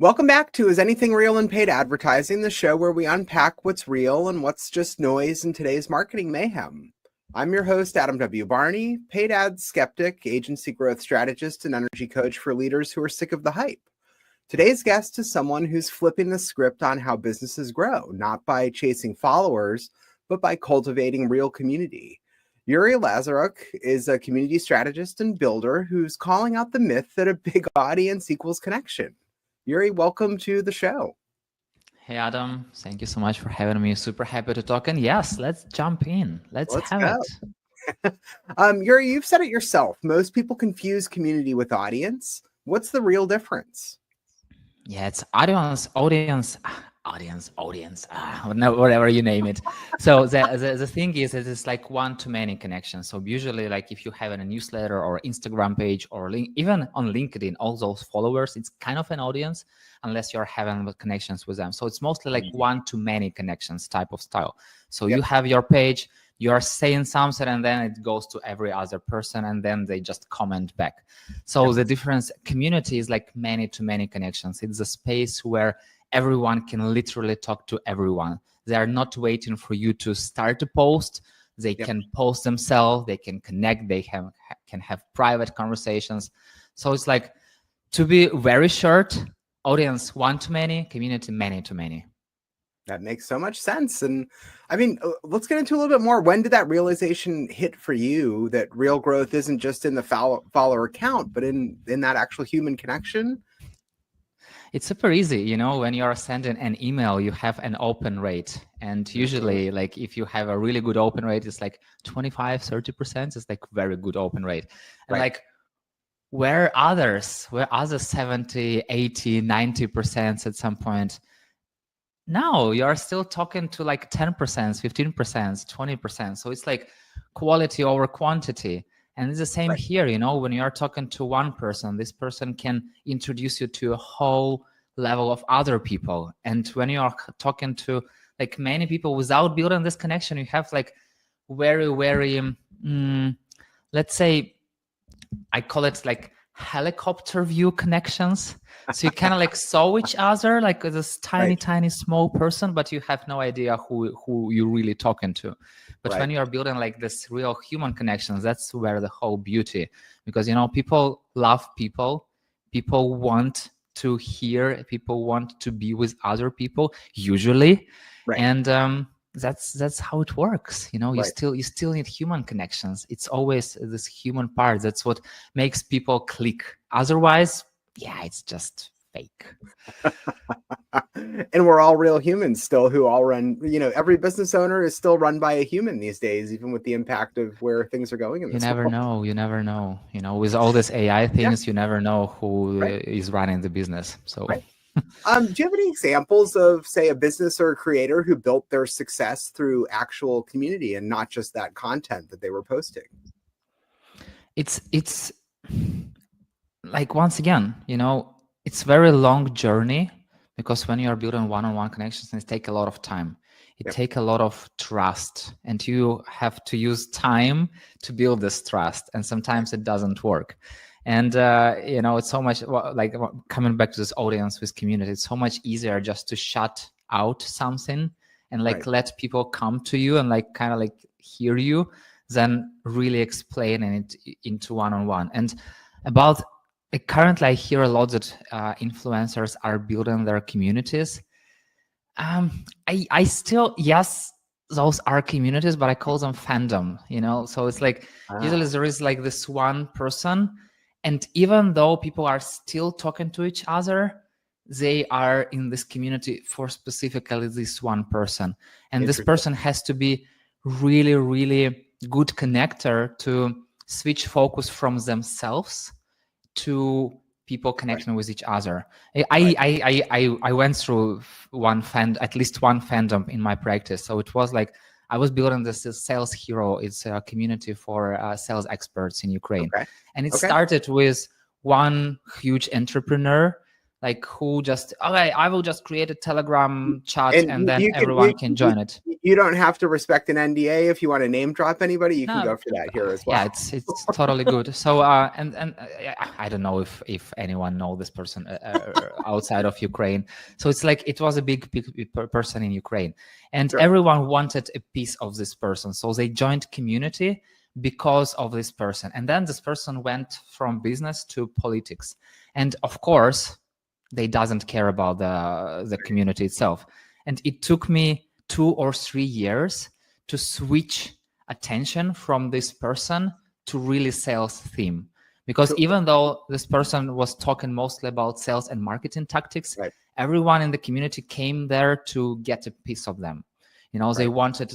Welcome back to Is Anything Real in Paid Advertising, the show where we unpack what's real and what's just noise in today's marketing mayhem. I'm your host, Adam W. Barney, paid ads skeptic, agency growth strategist, and energy coach for leaders who are sick of the hype. Today's guest is someone who's flipping the script on how businesses grow, not by chasing followers, but by cultivating real community. Yurii Lazaruk is a community strategist and builder who's calling out the myth that a big audience equals connection. Yurii, welcome to the show. Hey, Adam. Thank you so much for having me. Super happy to talk. And yes, let's jump in. Let's have it. Yurii, you've said it yourself. Most people confuse community with audience. What's the real difference? Yeah, it's audience, whatever you name it. So the thing is, it's like one-to-many connection. So usually, like if you have a newsletter or Instagram page or even on LinkedIn, all those followers, it's kind of an audience unless you're having connections with them. So it's mostly like one-to-many connections type of style. So you have your page, you're saying something, and then it goes to every other person, and then they just comment back. So the difference, community is like many-to-many connections. It's a space where everyone can literally talk to everyone. They are not waiting for you to start a post. They can post themselves. They can connect. They can have private conversations. So it's like, to be very short, audience one-to-many, community many-to-many. That makes so much sense. And I mean, let's get into a little bit more. When did that realization hit for you that real growth isn't just in the follower count, but in that actual human connection? It's super easy, you know, when you're sending an email, you have an open rate. And usually, like if you have a really good open rate, it's like 25, 30%. It's like very good open rate. And like, where other 70, 80, 90% at some point? No, you're still talking to like 10%, 15%, 20%. So it's like quality over quantity. And it's the same here, you know, when you're talking to one person, this person can introduce you to a whole level of other people. And when you're talking to like many people without building this connection, you have like very, let's say, I call it like helicopter view connections. So you kind of like saw each other like this tiny small person, but you have no idea who you're really talking to. But when you're building like this real human connections, that's where the whole beauty, because you know, people love people want to hear, people want to be with other people usually, and that's how it works. You know, you still need human connections. It's always this human part. That's what makes people click. Otherwise, yeah, it's just fake. And we're all real humans still who all run, you know, every business owner is still run by a human these days, even with the impact of where things are going in this world. You never know, you know, with all this AI things, you never know who is running the business. So do you have any examples of, say, a business or a creator who built their success through actual community and not just that content that they were posting? It's like, once again, you know, it's very long journey, because when you're building one-on-one connections, it takes a lot of time. It takes a lot of trust, and you have to use time to build this trust. And sometimes it doesn't work. And, you know, it's so much like coming back to this audience with community, it's so much easier just to shut out something and like let people come to you and like kind of like hear you than really explaining it into one-on-one. And about currently, I hear a lot that influencers are building their communities. I still, yes, those are communities, but I call them fandom, you know? So it's like, usually there is like this one person, and even though people are still talking to each other, they are in this community for specifically this one person. And this person has to be really, really good connector to switch focus from themselves to people connecting with each other. I went through at least one fandom in my practice. So it was like, I was building this Sales Hero. It's a community for sales experts in Ukraine. And it started with one huge entrepreneur like who just, okay, I will just create a Telegram chat And and then you can everyone can join it. you don't have to respect an NDA if you want to name drop anybody. You can go for that here as well. Yeah, it's totally good. So and I don't know if anyone know this person outside of Ukraine. So it's like it was a big person in Ukraine, and Sure. everyone wanted a piece of this person. So they joined community because of this person, and then this person went from business to politics, and of course they doesn't care about the community itself. And it took me 2 or 3 years to switch attention from this person to really sales theme, because even though this person was talking mostly about sales and marketing tactics, Right. everyone in the community came there to get a piece of them. You know, they wanted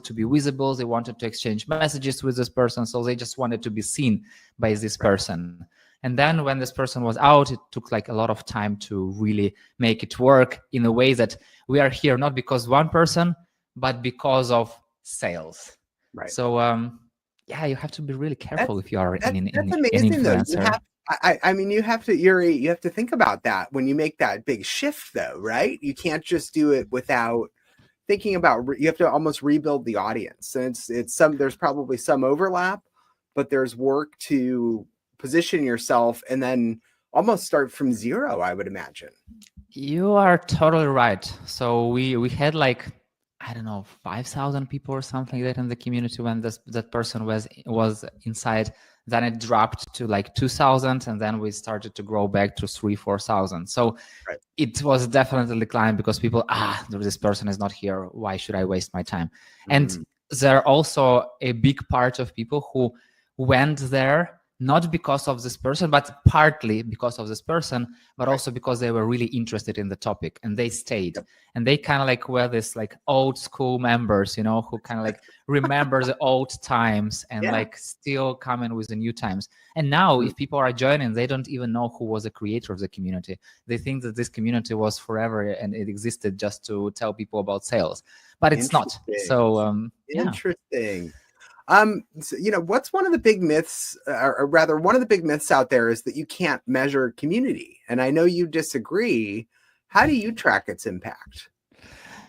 to be visible, they wanted to exchange messages with this person, so they just wanted to be seen by this person. And then when this person was out, it took like a lot of time to really make it work in a way that we are here not because one person, but because of sales. Right. So yeah, you have to be really careful if you are an amazing, influencer. I mean, you have to, Yurii, you have to think about that when you make that big shift, though, right? You can't just do it without thinking about. You have to almost rebuild the audience, and there's probably some overlap, but there's work to position yourself and then almost start from zero, I would imagine. You are totally right. So we had like, I don't know, 5,000 people or something like that in the community when that person was inside. Then it dropped to like 2,000, and then we started to grow back to 3,000-4,000. So it was definitely declined because people, this person is not here. Why should I waste my time? And there are also a big part of people who went there not because of this person, but partly because of this person, but also because they were really interested in the topic and they stayed. And they kind of like were this like old school members, you know, who kind of like remember the old times and like still come in with the new times. And now if people are joining, they don't even know who was the creator of the community. They think that this community was forever and it existed just to tell people about sales, but it's not. So interesting. So, you know, what's one of the big myths, or rather one of the big myths out there is that you can't measure community. And I know you disagree. How do you track its impact?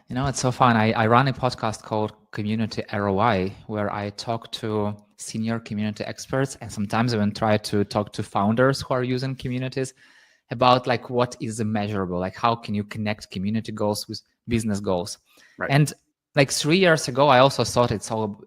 You know, it's so fun. I run a podcast called Community ROI, where I talk to senior community experts, and sometimes even try to talk to founders who are using communities about like what is measurable, like how can you connect community goals with business goals. And like 3 years ago, I also thought it's all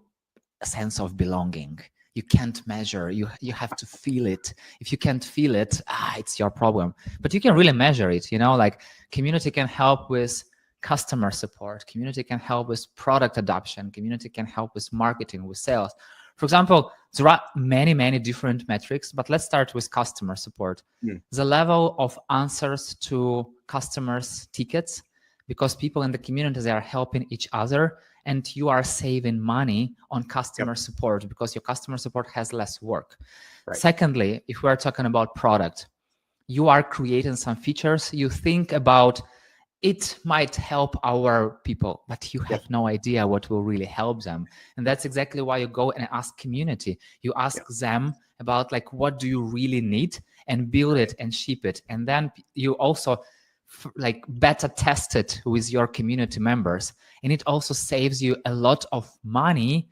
a sense of belonging. You can't measure, you have to feel it. If you can't feel it, it's your problem. But you can really measure it, you know, like community can help with customer support, community can help with product adoption, community can help with marketing, with sales. For example, there are many different metrics, but let's start with customer support. The level of answers to customers' tickets, because people in the community, they are helping each other, and you are saving money on customer support because your customer support has less work. Secondly, if we're talking about product, you are creating some features, you think about it might help our people, but you have no idea what will really help them. And that's exactly why you go and ask community. You ask them about like, what do you really need, and build it and ship it. And then you also like beta test it with your community members. And it also saves you a lot of money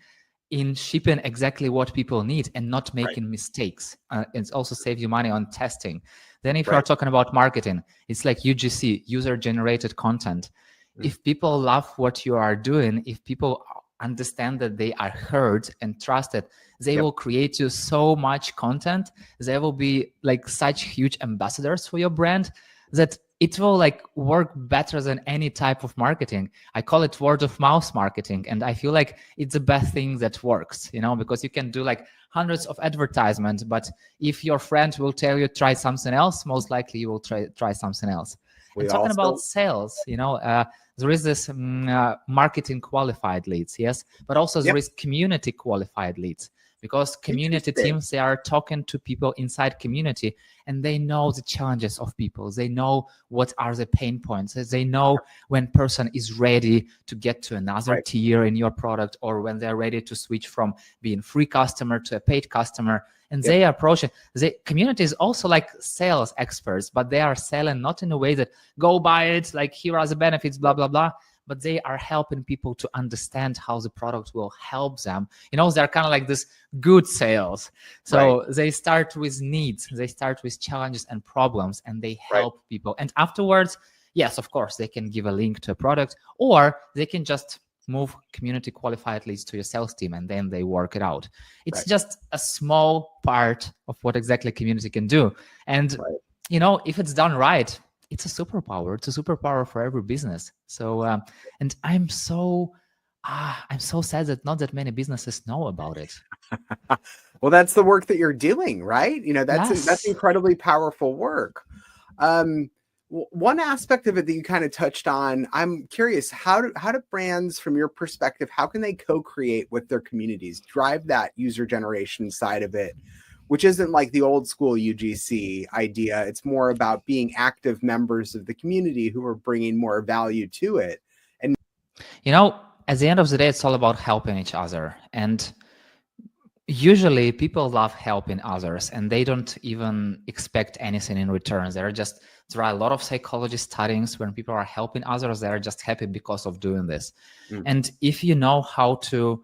in shipping exactly what people need and not making mistakes. It also saves you money on testing. Then if you're talking about marketing, it's like UGC, user-generated content. If people love what you are doing, if people understand that they are heard and trusted, they will create you so much content. They will be like such huge ambassadors for your brand that it will like work better than any type of marketing. I call it word of mouth marketing. And I feel like it's the best thing that works, you know, because you can do like hundreds of advertisements, but if your friend will tell you try something else, most likely you will try something else. And talking about sales, you know, there is this marketing qualified leads, yes, but also there is community qualified leads. because community teams, they are talking to people inside community, and they know the challenges of people. They know what are the pain points. They know when person is ready to get to another tier in your product, or when they're ready to switch from being free customer to a paid customer. And they approach it. The community is also like sales experts, but they are selling not in a way that go buy it, like here are the benefits, blah, blah, blah. But they are helping people to understand how the product will help them. You know, they're kind of like this good sales. So they start with needs, they start with challenges and problems, and they help people. And afterwards, yes, of course, they can give a link to a product, or they can just move community qualified leads to your sales team, and then they work it out. It's just a small part of what exactly community can do. And, you know, if it's done right, it's a superpower. It's a superpower for every business. So, and I'm so sad that not that many businesses know about it. Well, that's the work that you're doing, right? You know, that's incredibly powerful work. One aspect of it that you kind of touched on, I'm curious, how do brands, from your perspective, how can they co-create with their communities, drive that user generation side of it, which isn't like the old school UGC idea. It's more about being active members of the community who are bringing more value to it. And, you know, at the end of the day, it's all about helping each other. And usually people love helping others, and they don't even expect anything in return. There are a lot of psychology studies when people are helping others, they are just happy because of doing this. And if you know how to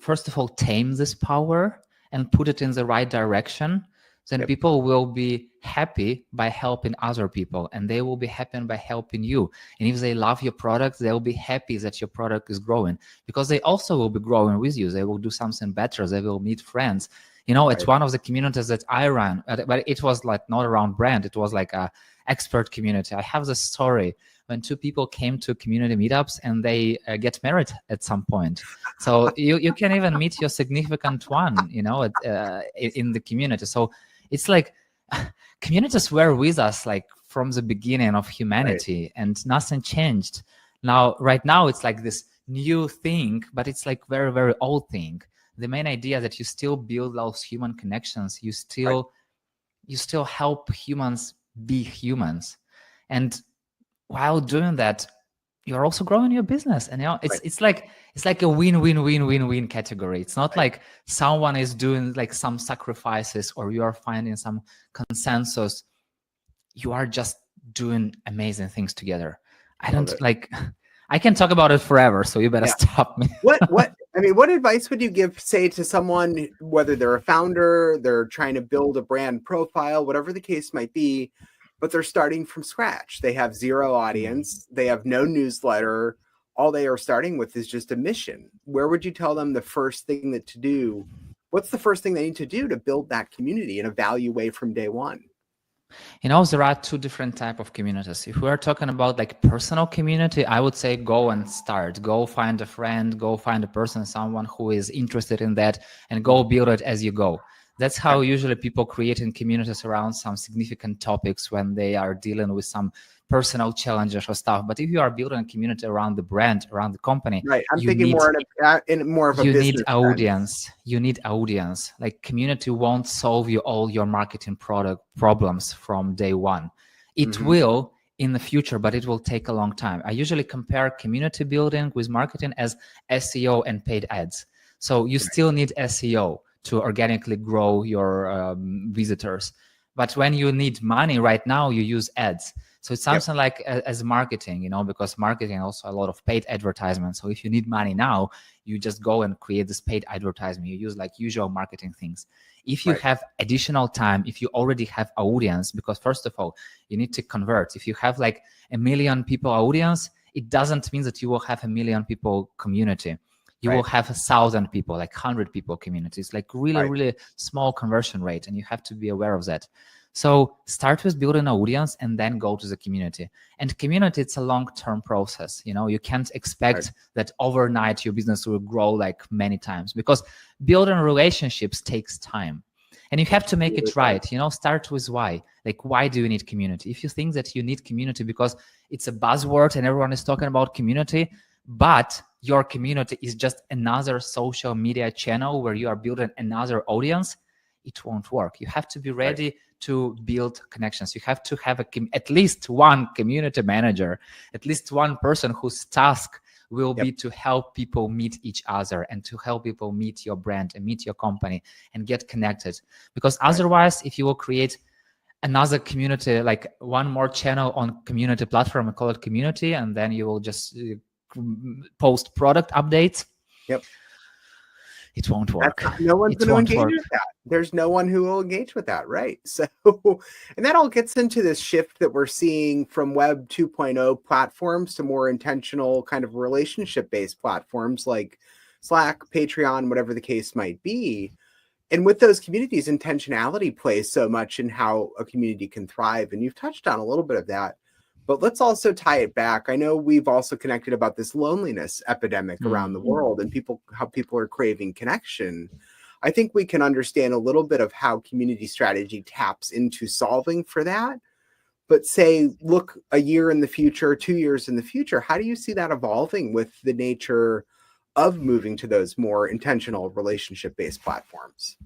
first of all tame this power and put it in the right direction, then people will be happy by helping other people, and they will be happy by helping you. And if they love your product, they'll be happy that your product is growing, because they also will be growing with you. They will do something better. They will meet friends. You know, it's one of the communities that I ran, but it was like not around brand. It was like a expert community. I have this story when two people came to community meetups and they get married at some point. So you can even meet your significant one, you know, in the community. So it's like communities were with us like from the beginning of humanity, and nothing changed. Right now, it's like this new thing, but it's like very, very old thing. The main idea that you still build those human connections, you still help humans be humans, and while doing that, you're also growing your business. And you know, it's like a win-win-win-win-win category. It's not like someone is doing like some sacrifices or you are finding some consensus. You are just doing amazing things together. I can talk about it forever, so you better stop me. What advice would you give, say, to someone, whether they're a founder, they're trying to build a brand profile, whatever the case might be, but they're starting from scratch. They have zero audience. They have no newsletter. All they are starting with is just a mission. Where would you tell them the first thing to do? What's the first thing they need to do to build that community and evaluate from day one? You know, there are two different types of communities. If we're talking about like personal community, I would say go and start. Go find a friend, go find a person, someone who is interested in that, and go build it as you go. That's how usually people create in communities around some significant topics when they are dealing with some personal challenges or stuff. But if you are building a community around the brand, around the company, right? I'm thinking more of a you business need audience. Sense. You need audience. Like community won't solve you all your marketing product problems from day one. It will in the future, but it will take a long time. I usually compare community building with marketing as SEO and paid ads. So you still need SEO to organically grow your visitors. But when you need money right now, you use ads. So it's something like as marketing, you know, because marketing also a lot of paid advertisements. So if you need money now, you just go and create this paid advertisement. You use like usual marketing things. If you have additional time, if you already have audience, because first of all, you need to convert. If you have like 1 million people audience, it doesn't mean that you will have 1 million people community. You will have 1,000 people, like 100 people communities, like really small conversion rate. And you have to be aware of that. So start with building an audience and then go to the community. And community, it's a long-term process. You know, you can't expect that overnight your business will grow like many times, because building relationships takes time. And you have to make it right. You know, start with why. Like, why do you need community? If you think that you need community because it's a buzzword and everyone is talking about community, but your community is just another social media channel where you are building another audience, it won't work. You have to be ready to build connections. You have to have at least one community manager, at least one person whose task will be to help people meet each other and to help people meet your brand and meet your company and get connected. Because otherwise, if you will create another community, like one more channel on community platform and call it community, and then you will just post product updates, it won't work. No one's going to engage with that. There's no one who will engage with that, right? So, and that all gets into this shift that we're seeing from Web 2.0 platforms to more intentional kind of relationship-based platforms like Slack, Patreon, whatever the case might be. And with those communities, intentionality plays so much in how a community can thrive. And you've touched on a little bit of that. But let's also tie it back. I know we've also connected about this loneliness epidemic around the world and how people are craving connection. I think we can understand a little bit of how community strategy taps into solving for that. But say, look, a year in the future, 2 years in the future, how do you see that evolving with the nature of moving to those more intentional relationship-based platforms?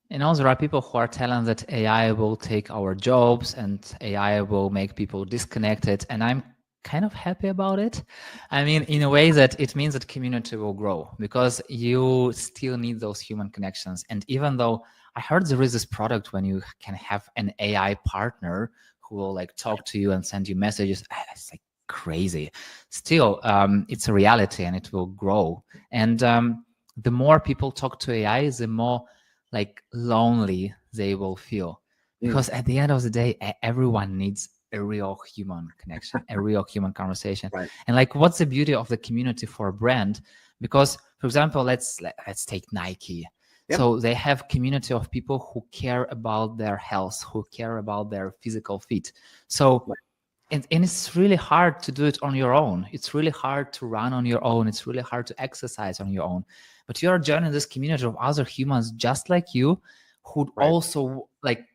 You know, there are people who are telling that AI will take our jobs and AI will make people disconnected. And I'm kind of happy about it. I mean, in a way that it means that community will grow because you still need those human connections. And even though I heard there is this product when you can have an AI partner who will like talk to you and send you messages, it's like crazy. Still, it's a reality and it will grow. And the more people talk to AI, the more like lonely they will feel, because at the end of the day, everyone needs a real human connection, a real human conversation. And like, what's the beauty of the community for a brand? Because, for example, let's take Nike. So they have community of people who care about their health, who care about their physical fit. So and it's really hard to do it on your own. It's really hard to run on your own. It's really hard to exercise on your own. But you're joining this community of other humans just like you, who also like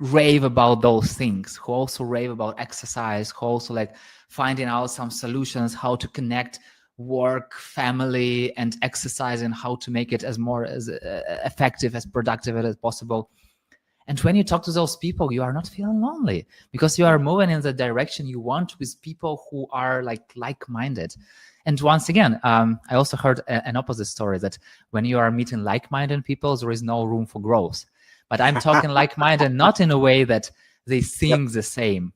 rave about those things, who also rave about exercise, who also like finding out some solutions, how to connect work, family, and exercise, and how to make it as effective, as productive as possible. And when you talk to those people, you are not feeling lonely because you are moving in the direction you want with people who are like-minded. And once again, I also heard an opposite story that when you are meeting like-minded people, there is no room for growth. But I'm talking like-minded, not in a way that they think the same.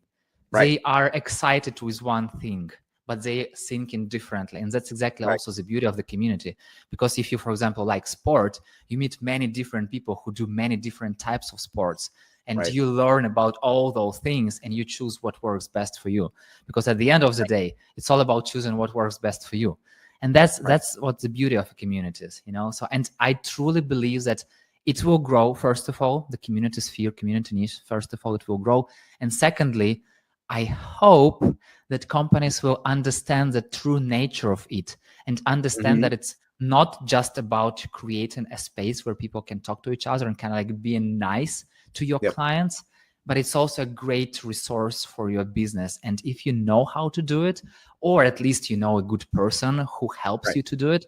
They are excited with one thing, but they thinking differently. And that's exactly also the beauty of the community. Because if you, for example, like sport, you meet many different people who do many different types of sports. And you learn about all those things and you choose what works best for you. Because at the end of the day, it's all about choosing what works best for you. And that's what the beauty of a community is, you know? So, and I truly believe that it will grow. First of all, the community sphere, community niche, first of all, it will grow. And secondly, I hope that companies will understand the true nature of it and understand that it's not just about creating a space where people can talk to each other and kind of like being nice to your clients, but it's also a great resource for your business. And if you know how to do it, or at least you know a good person who helps you to do it,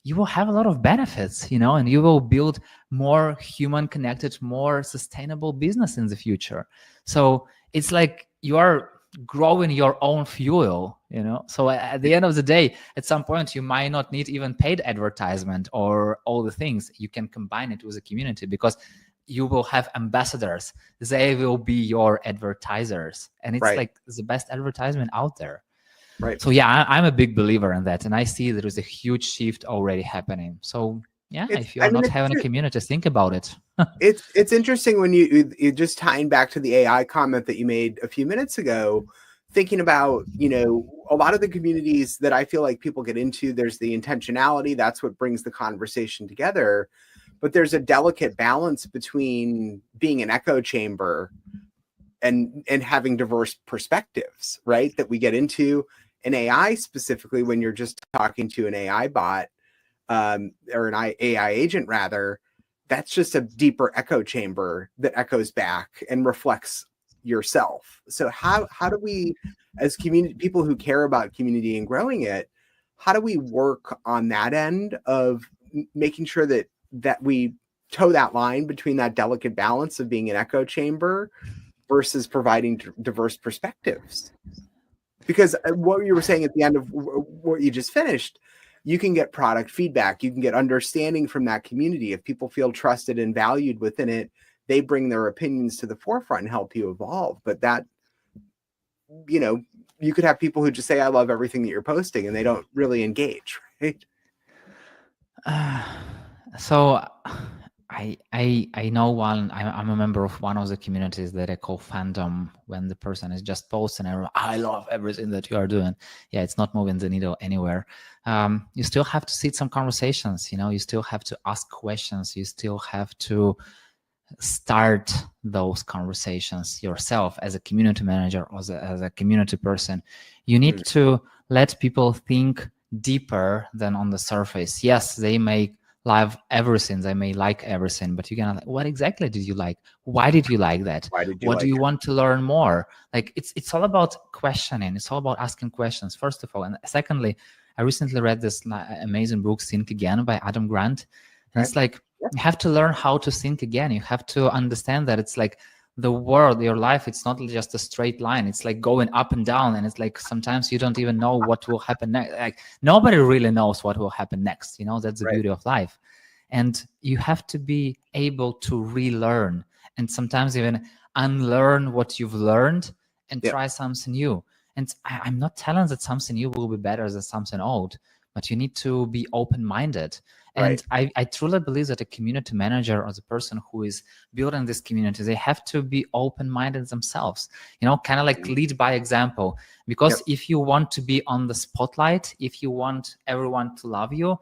you will have a lot of benefits, you know, and you will build more human connected, more sustainable business in the future. So it's like you are growing your own fuel, you know. So at the end of the day, at some point, you might not need even paid advertisement or all the things. You can combine it with a community because you will have ambassadors. They will be your advertisers. And it's like the best advertisement out there. So yeah, I'm a big believer in that. And I see there is a huge shift already happening. So yeah, if you are not having a community, think about it. It's interesting when you just tying back to the AI comment that you made a few minutes ago, thinking about, you know, a lot of the communities that I feel like people get into, there's the intentionality. That's what brings the conversation together. But there's a delicate balance between being an echo chamber and having diverse perspectives, right? That we get into an AI specifically when you're just talking to an AI bot or an AI agent rather, that's just a deeper echo chamber that echoes back and reflects yourself. So how do we, as community people who care about community and growing it, how do we work on that end of making sure that we toe that line between that delicate balance of being an echo chamber versus providing diverse perspectives? Because what you were saying at the end of what you just finished, you can get product feedback, you can get understanding from that community. If people feel trusted and valued within it, they bring their opinions to the forefront and help you evolve. But that, you could have people who just say, I love everything that you're posting, and they don't really engage, right? So I know one. I'm a member of one of the communities that I call fandom. When the person is just posting, I love everything that you are doing. Yeah, it's not moving the needle anywhere. You still have to sit some conversations. You still have to ask questions. You still have to start those conversations yourself as a community manager or as a community person. You need to let people think deeper than on the surface. Yes, they may love everything, they may like everything, but you're gonna, what exactly did you like? Why did you like that? What do you want to learn more? Like, it's all about questioning. It's all about asking questions, first of all. And secondly, I recently read this amazing book, Think Again, by Adam Grant. And it's like, you have to learn how to think again. You have to understand that it's like the world, your life, it's not just a straight line. It's like going up and down. And it's like, sometimes you don't even know what will happen next. Like, nobody really knows what will happen next. That's the beauty of life. And you have to be able to relearn and sometimes even unlearn what you've learned and try something new. And I'm not telling that something new will be better than something old, but you need to be open-minded. And I truly believe that a community manager or the person who is building this community, they have to be open-minded themselves, kind of like lead by example. Because if you want to be on the spotlight, if you want everyone to love you,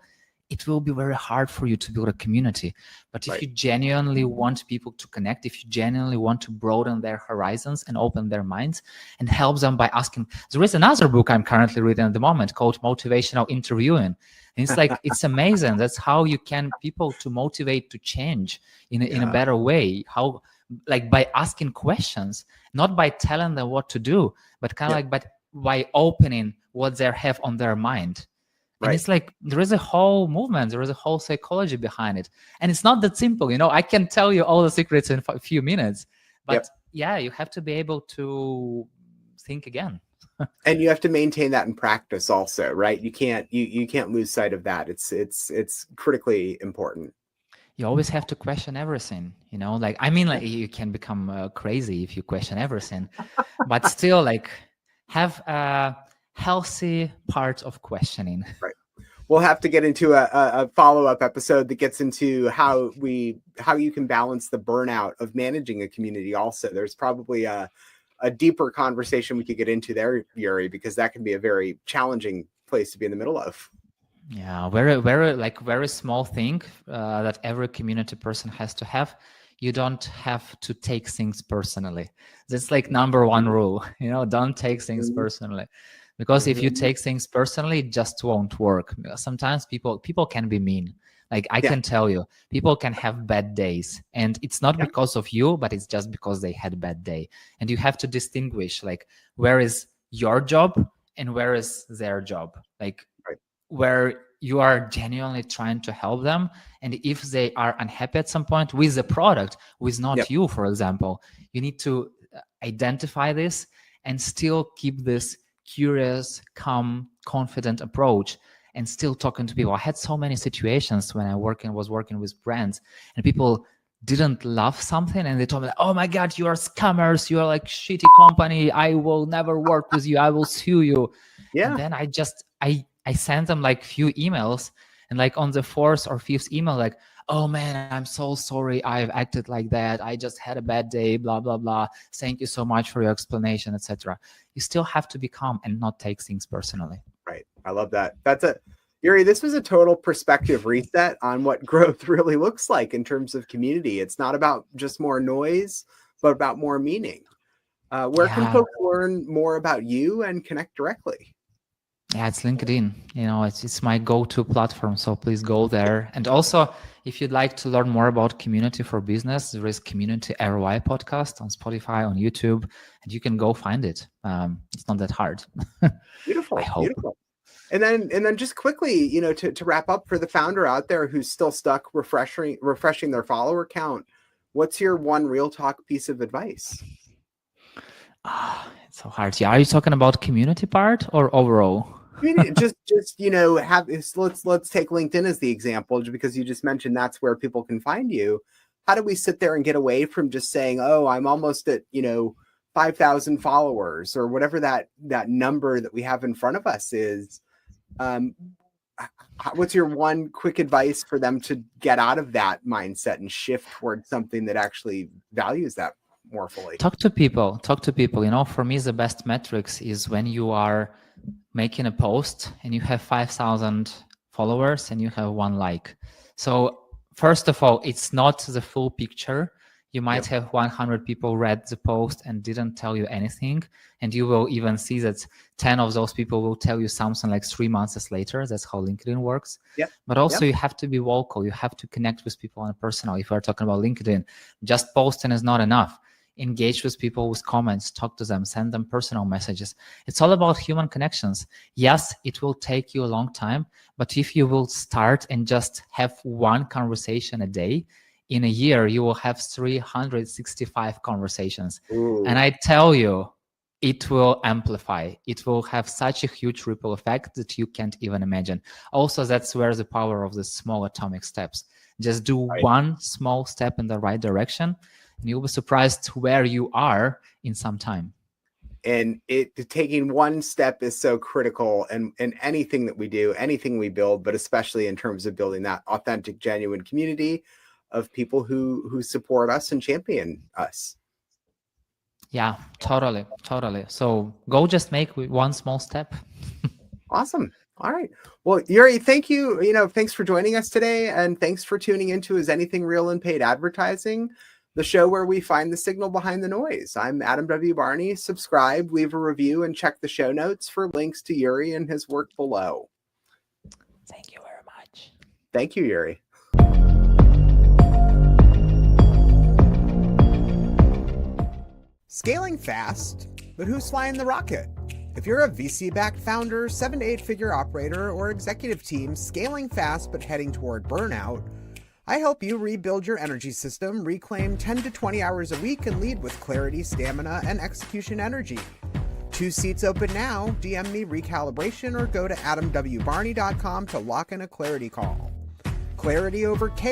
it will be very hard for you to build a community. But if you genuinely want people to connect, if you genuinely want to broaden their horizons and open their minds and help them by asking, there is another book I'm currently reading at the moment called Motivational Interviewing. And it's like, it's amazing. That's how you can people to motivate to change in a better way. How, like, by asking questions, not by telling them what to do, but kind of like by opening what they have on their mind. And it's like, there is a whole movement, there is a whole psychology behind it. And it's not that simple. I can tell you all the secrets in a few minutes, but you have to be able to think again. And you have to maintain that in practice also, right? You can't lose sight of that. It's critically important. You always have to question everything, like, I mean, like, you can become crazy if you question everything, but still, like, have a healthy part of questioning. Right. We'll have to get into a follow-up episode that gets into how you can balance the burnout of managing a community. Also, there's probably a deeper conversation we could get into there, Yurii, because that can be a very challenging place to be in the middle of. Yeah, very small thing that every community person has to have. You don't have to take things personally. That's like number one rule. Don't take things personally. Because if you take things personally, it just won't work. Sometimes people can be mean. Like, I can tell you, people can have bad days. And it's not because of you, but it's just because they had a bad day. And you have to distinguish, like, where is your job and where is their job? Like, where you are genuinely trying to help them. And if they are unhappy at some point with the product, with not you, for example, you need to identify this and still keep this curious, calm, confident approach and still talking to people. I had so many situations when I was working with brands and people didn't love something and they told me, like, oh my God, you are scammers. You are like shitty company. I will never work with you. I will sue you. And then I sent them like few emails and like on the fourth or fifth email, like, oh man, I'm so sorry I've acted like that. I just had a bad day, blah, blah, blah. Thank you so much for your explanation, etc. You still have to be calm and not take things personally. Right. I love that. Yurii, this was a total perspective reset on what growth really looks like in terms of community. It's not about just more noise, but about more meaning. Where can folks learn more about you and connect directly? Yeah, it's LinkedIn. It's my go-to platform. So please go there. And also, if you'd like to learn more about community for business, there is Community ROI podcast on Spotify, on YouTube, and you can go find it. It's not that hard. Beautiful. I hope. Beautiful. And then just quickly, to wrap up for the founder out there who's still stuck refreshing their follower count, what's your one real talk piece of advice? It's so hard. Yeah, are you talking about community part or overall? I mean, just let's take LinkedIn as the example, because you just mentioned that's where people can find you. How do we sit there and get away from just saying, oh, I'm almost at 5,000 followers or whatever that number that we have in front of us is? What's your one quick advice for them to get out of that mindset and shift towards something that actually values that more fully? Talk to people. For me, the best metrics is when you are making a post and you have 5,000 followers and you have 1 like. So first of all, it's not the full picture. You might have 100 people read the post and didn't tell you anything. And you will even see that 10 of those people will tell you something like 3 months later. That's how LinkedIn works. But also you have to be vocal. You have to connect with people on a personal. If we're talking about LinkedIn, just posting is not enough. Engage with people with comments, talk to them, send them personal messages. It's all about human connections. Yes, it will take you a long time, but if you will start and just have 1 conversation a day, in a year, you will have 365 conversations. Ooh. And I tell you, it will amplify. It will have such a huge ripple effect that you can't even imagine. Also, that's where the power of the small atomic steps. Just do 1 small step in the right direction, and you'll be surprised where you are in some time. And taking 1 step is so critical in anything that we do, anything we build, but especially in terms of building that authentic, genuine community of people who support us and champion us. Yeah, totally. So go just make 1 small step. Awesome. All right. Well, Yurii, thank you. Thanks for joining us today. And thanks for tuning into Is Anything Real in Paid Advertising, the show where we find the signal behind the noise. I'm Adam W. Barney. Subscribe, leave a review, and check the show notes for links to Yurii and his work below. Thank you very much. Thank you, Yurii. Scaling fast, but who's flying the rocket? If you're a VC-backed founder, 7 to 8 figure operator, or executive team scaling fast but heading toward burnout, I help you rebuild your energy system, reclaim 10 to 20 hours a week, and lead with clarity, stamina, and execution energy. 2 seats open now. DM me recalibration or go to adamwbarney.com to lock in a clarity call. Clarity over chaos.